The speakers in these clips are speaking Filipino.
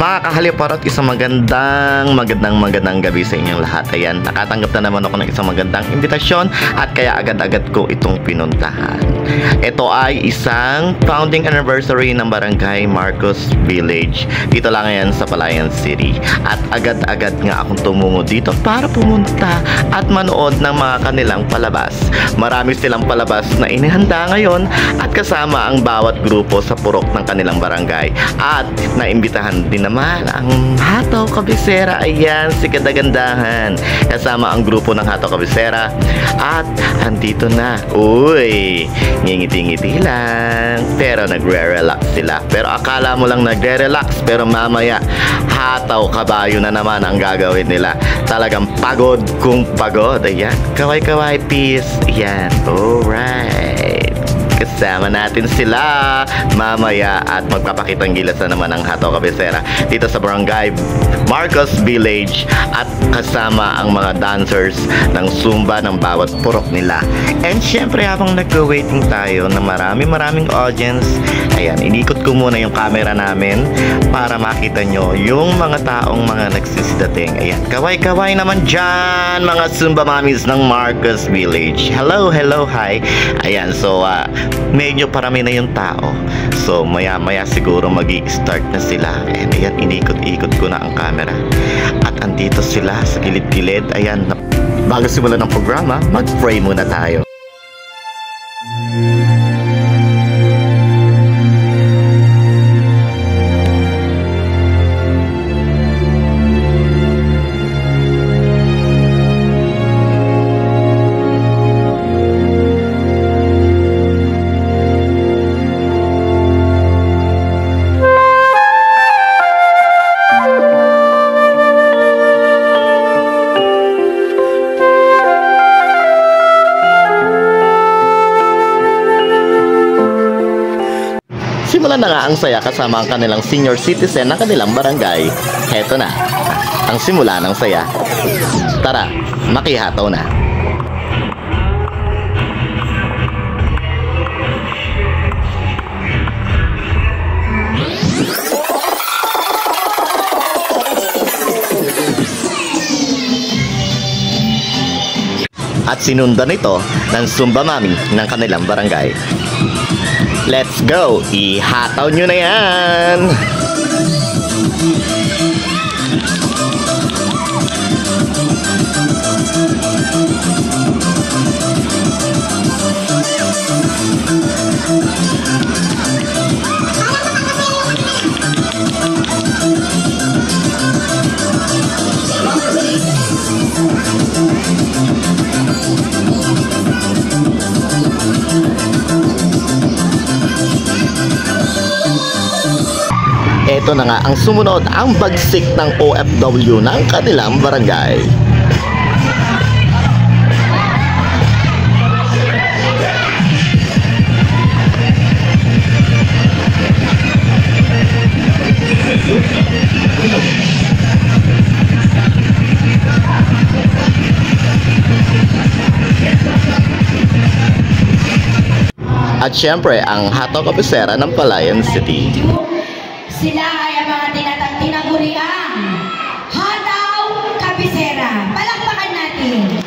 Mga kahaliparot, isang magandang gabi sa inyong lahat. Ayan, nakatanggap na naman ako ng isang magandang imbitasyon at kaya agad-agad ko itong pinuntahan. Ito ay isang founding anniversary ng Barangay Marcos Village. Dito lang yan sa Palayan City. At agad-agad nga akong tumungo dito para pumunta at manood ng mga kanilang palabas. Marami silang palabas na inihanda ngayon at kasama ang bawat grupo sa purok ng kanilang barangay. At naimbitahan din naman ang Hataw Kabisera. Ayan, si Kadagandahan. Kasama ang grupo ng Hataw Kabisera. At andito na. Uy, ngingiti-ngiti lang. Pero nagre-relax sila. Pero akala mo lang nagre-relax. Pero mamaya, hataw kabayo na naman ang gagawin nila. Talagang pagod kung pagod. Ayan, kaway-kaway, peace. Ayan, alright. Kasama natin sila mamaya at magpapakitang gilas na naman ang Hataw Kabisera dito sa Barangay Marcos Village at kasama ang mga dancers ng Zumba ng bawat purok nila. And syempre habang nagwe-waiting tayo na maraming audience, ayan, inikot ko muna yung camera namin para makita nyo yung mga taong mga nagsisidating. Ayan, kaway-kaway naman dyan mga Zumba Mamis ng Marcos Village. Hello, hi. Ayan, so medyo parami na yung tao. So maya-maya siguro magi-start na sila. And ayan, inikot-ikot ko na ang camera. At andito sila sa gilid-gilid. Ayan, bago simulan ng programa, mag-pray muna tayo. Simulan na nga ang saya kasama ang kanilang senior citizen ng kanilang barangay. Heto na, ang simula ng saya. Tara, makihataw na. At sinundan ito ng Zumba Mami ng kanilang barangay. Let's go! Ihataw nyo na yan! Ito na nga ang sumunod, ang bagsik ng OFW ng kanilang barangay. At syempre, ang Hataw Kabisera ng Palayan City. Sila ay ang mga tinaguriang Hataw Kabisera. Palakpakan natin.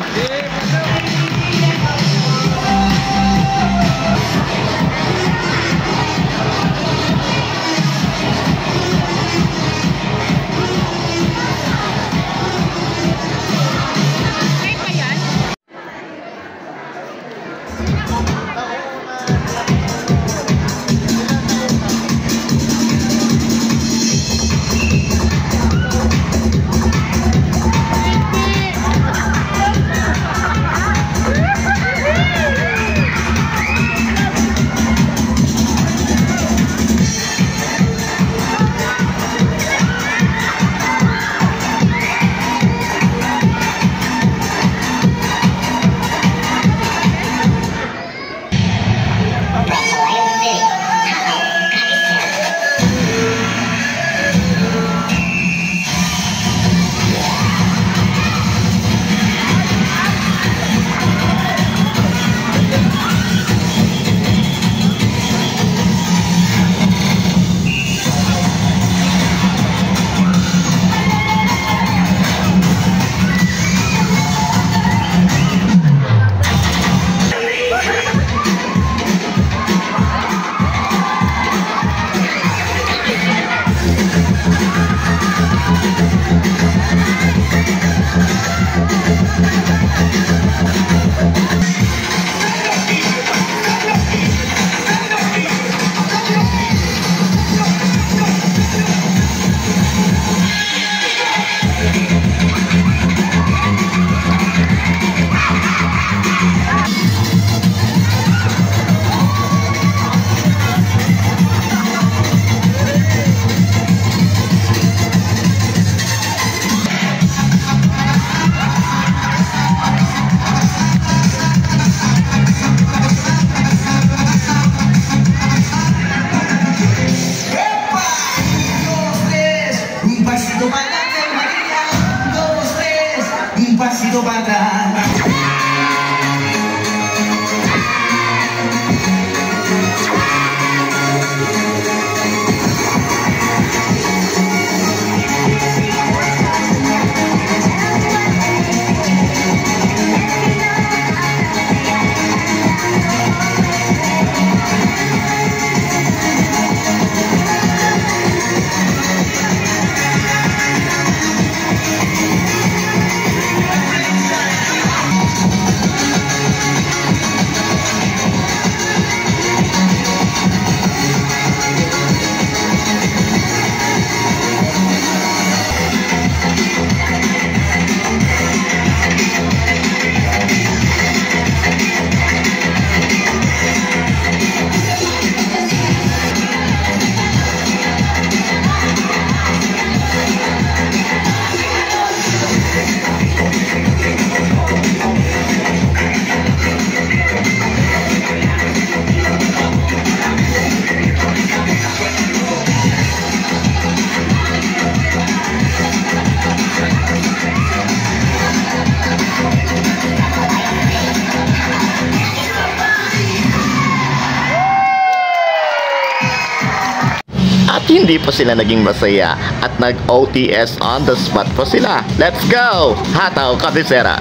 at hindi pa sila naging masaya at nag-OTS on the spot pa sila. Let's go! Hataw Kabisera!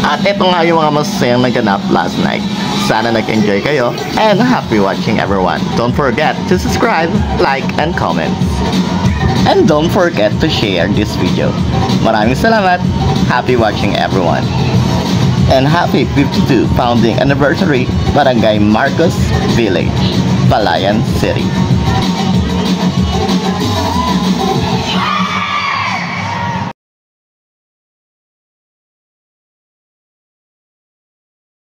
At ito nga yung mga masayang naganap last night. Sana nag-enjoy kayo and happy watching everyone. Don't forget to subscribe, like, and comment. And don't forget to share this video. Maraming salamat. Happy watching everyone. And happy 52 founding anniversary Barangay Marcos Village, Palayan City.